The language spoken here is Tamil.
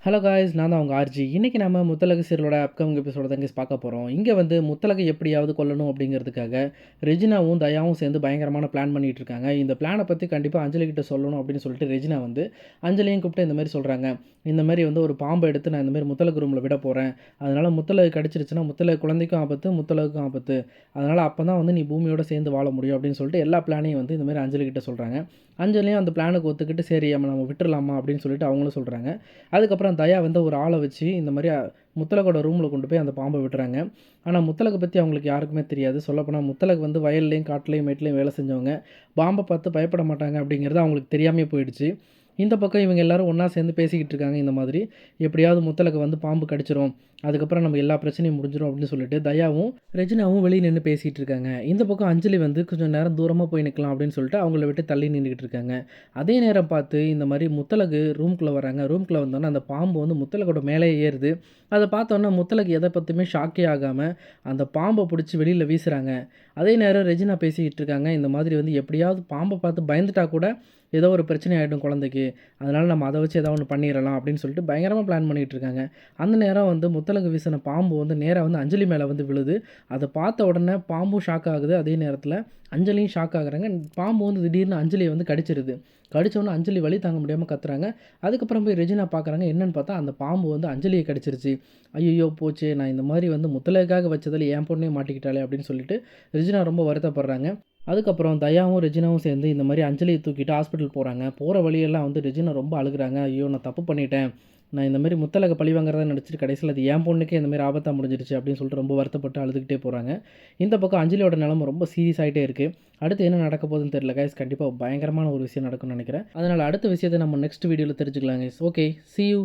ஹலோ காய்ஸ், நான் தான் உங்கள் ஆர்ஜி. இன்றைக்கி நம்ம முத்தலகு சீரியலோட அப்கமிங் எபிசோட தான் guys பார்க்க போகிறோம். இங்கே வந்து முத்தலகை எப்படியாவது கொல்லணும் அப்படிங்கிறதுக்காக ரெஜினாவும் தயாவும் சேர்ந்து பயங்கரமான பிளான் பண்ணிகிட்டு இருக்காங்க. இந்த பிளானை பற்றி கண்டிப்பாக அஞ்சலி கிட்ட சொல்லணும் அப்படின்னு சொல்லிட்டு ரெஜினா வந்து அஞ்சலியும் கூப்பிட்டு இந்த மாதிரி சொல்கிறாங்க. இந்த மாதிரி வந்து ஒரு பாம்பை எடுத்து நான் இந்த மாதிரி முத்தலகு ரூமில் விட போகிறேன். அதனால் முத்தலகு கடிச்சிருச்சுன்னா முத்தலகு குழந்தைக்கும் ஆபத்து, முத்தலகுக்கும் ஆபத்து. அதனால் அப்போ தான் வந்து நீ பூமியோட சேர்ந்து வாழ முடியும் அப்படின்னு சொல்லிட்டு எல்லா பிளானையும் வந்து இந்த மாதிரி அஞ்சலி கிட்ட சொல்கிறாங்க. அஞ்சலியும் அந்த பிளானுக்கு ஒத்துக்கிட்டு சரி நம்ம விட்டுறலாமா அப்படின்னு சொல்லிட்டு அவங்களும் சொல்கிறாங்க. அதுக்கப்புறம் தயா வந்து ஒரு ஆளை வச்சு இந்த மாதிரி முத்தலகோட ரூமில் கொண்டு போய் அந்த பாம்பை விட்டுறாங்க. ஆனால் முத்தலகை பற்றி அவங்களுக்கு யாருக்குமே தெரியாது. சொல்லப்போனால் முத்தலகு வந்து வயல்லையும் காட்டுலையும் மேட்லையும் வேலை செஞ்சவங்க. பாம்பை பார்த்து பயப்பட மாட்டாங்க அப்படிங்கிறது அவங்களுக்கு தெரியாமே போயிடுச்சு. இந்த பக்கம் இவங்க எல்லாரும் ஒன்றா சேர்ந்து பேசிக்கிட்டு இருக்காங்க. இந்த மாதிரி எப்படியாவது முத்தலகு வந்து பாம்பு கடிச்சிரும், அதுக்கப்புறம் நம்ம எல்லா பிரச்சனையும் முடிஞ்சிடும் அப்படின்னு சொல்லிட்டு தயாவும் ரெஜினாவும் வெளியே நின்று பேசிகிட்டு இருக்காங்க. இந்த பக்கம் அஞ்சலி வந்து கொஞ்சம் நேரம் தூரமாக போய் நிற்கலாம் அப்படின்னு சொல்லிட்டு அவங்கள விட்டு தள்ளி நின்றுக்கிட்டு இருக்காங்க. அதே நேரம் பார்த்து இந்த மாதிரி முத்தலகு ரூம்குள்ளே வராங்க. ரூம்குள்ளே வந்தோன்னே அந்த பாம்பு வந்து முத்தலகோட மேலே ஏறுது. அதை பார்த்தோன்னா முத்தலகு எதை பற்றியுமே ஷாக்கே ஆகாமல் அந்த பாம்பை பிடிச்சி வெளியில் வீசுகிறாங்க. அதே நேரம் ரெஜினா பேசிக்கிட்டு இருக்காங்க. இந்த மாதிரி வந்து எப்படியாவது பாம்பை பார்த்து பயந்துட்டா கூட ஏதோ ஒரு பிரச்சனை ஆகிடும் குழந்தைக்கு, அதனால் நம்ம அதை வச்சு ஏதோ ஒன்று பண்ணிடலாம் அப்படின்னு சொல்லிட்டு பயங்கரமாக பிளான் பண்ணிகிட்டு இருக்காங்க. அந்த நேரம் வந்து முத்தலகு வீசின பாம்பு வந்து நேராக வந்து அஞ்சலி மேலே வந்து விழுது. அதை பார்த்த உடனே பாம்பும் ஷாக் ஆகுது. அதே நேரத்தில் அஞ்சலியும் ஷாக் ஆகுறாங்க. பாம்பு வந்து திடீர்னு அஞ்சலியை வந்து கடிச்சிருது. கடித்தோடனே அஞ்சலி வலி தாங்க முடியாமல் கத்துறாங்க. அதுக்கப்புறம் போய் ரெஜினா பார்க்குறாங்க. என்னென்னு பார்த்தா அந்த பாம்பு வந்து அஞ்சலியை கடிச்சிருச்சு. ஐயோ போச்சு, நான் இந்த மாதிரி வந்து முத்தலகுக்காக வச்சதில் என் பொண்ணே மாட்டிக்கிட்டாலே அப்படின்னு சொல்லிட்டு ரெஜினா ரொம்ப வருத்தப்படுறாங்க. அதுக்கப்புறம் தயாவும் ரெஜினாவும் சேர்ந்து இந்த மாதிரி அஞ்சலியை தூக்கிட்டு ஹாஸ்பிட்டல் போகிறாங்க. போகிற வழியெல்லாம் வந்து ரெஜினா ரொம்ப அழுகுறாங்க. ஐயோ நான் தப்பு பண்ணிட்டேன், நான் இந்த மாதிரி முத்தலகை பழி வாங்குறதா நினச்சிட்டு கடைசியில் அது என் பொண்ணுக்கே இந்த மாதிரி ஆபத்தாக முடிஞ்சிருச்சு அப்படின்னு சொல்லிட்டு ரொம்ப வருத்தப்பட்டு அழுதுகிட்டே போகிறாங்க. இந்த பக்கம் அஞ்சலியோட நிலமை ரொம்ப சீரியஸ் ஆகிட்டே இருக்குது. அடுத்து என்ன நடக்க போகுதுன்னு தெரியல கைஸ். கண்டிப்பாக பயங்கரமான ஒரு விஷயம் நடக்கும்னு நினைக்கிறேன். அதனால் அடுத்த விஷயத்தை நம்ம நெக்ஸ்ட் வீடியோவில் தெரிஞ்சுக்கலாம் கைஸ். Okay, see you.